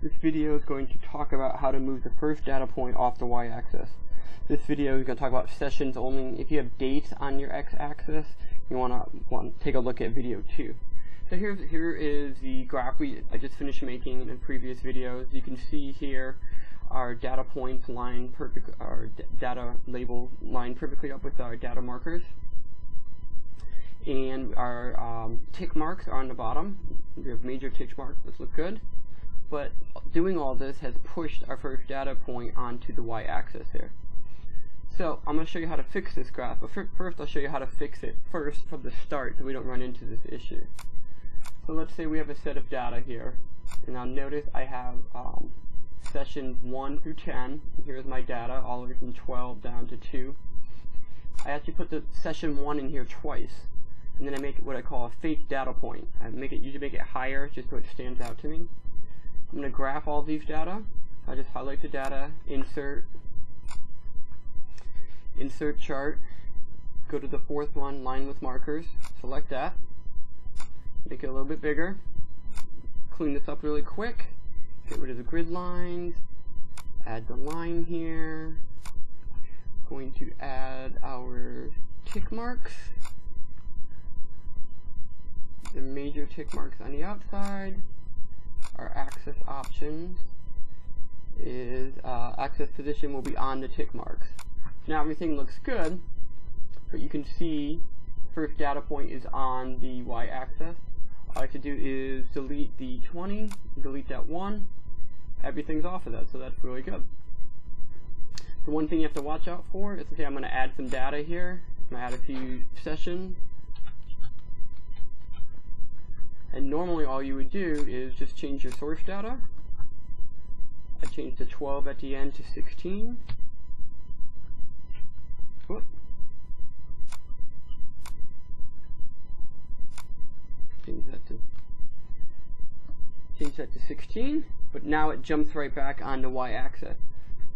This video is going to talk about how to move the first data point off the y-axis. This video is going to talk about sessions only. If you have dates on your x-axis, you want to take a look at video 2. So here is the graph I just finished making in previous videos. You can see here our data points line perfect, our data label lined perfectly up with our data markers, and our tick marks are on the bottom. We have major tick marks. This looks good. But doing all this has pushed our first data point onto the y-axis here. So I'm going to show you how to fix this graph, but first I'll show you how to fix it first from the start so we don't run into this issue. So let's say we have a set of data here, and now notice I have sessions 1 through 10. Here's my data, all the way from 12 down to 2. I actually put the session 1 in here twice, and then I make it what I call a fake data point. I usually make it higher just so it stands out to me. I'm going to graph all these data. I just highlight the data, insert chart, go to the fourth one, line with markers, select that, make it a little bit bigger, clean this up really quick, get rid of the grid lines, add the line here, going to add our tick marks, the major tick marks on the outside. Our axis options is axis position will be on the tick marks. Now everything looks good, but you can see first data point is on the y-axis. All I like to do is delete the 20, delete that 1. Everything's off of that, so that's really good. The one thing you have to watch out for is, okay, I'm going to add some data here. I'm going to add a few sessions. And normally all you would do is just change your source data. I changed the 12 at the end to 16. Whoop. Change that to 16, but now it jumps right back on the y-axis.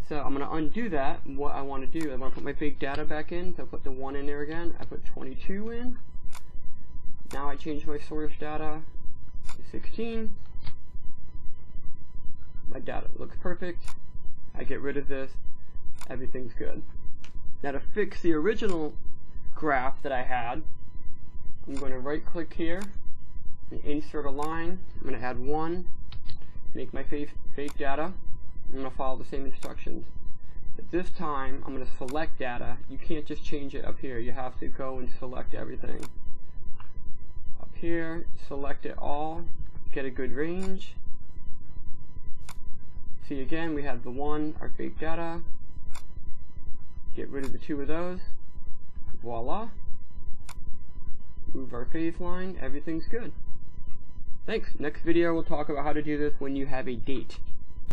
So I'm going to undo that. What I want to do, I want to put my big data back in. So I put the 1 in there again. I put 22 in. Now I change my source data to 16. My data looks perfect. I get rid of this. Everything's good. Now to fix the original graph that I had, I'm going to right click here and insert a line. I'm going to add 1, make my fake data. I'm going to follow the same instructions. But this time I'm going to select data. You can't just change it up here. You have to go and select everything. Up here, select it all, get a good range. See again, we have the 1, our fake data. Get rid of the 2 of those. Voila. Move our phase line, everything's good. Thanks. Next video we'll talk about how to do this when you have a date.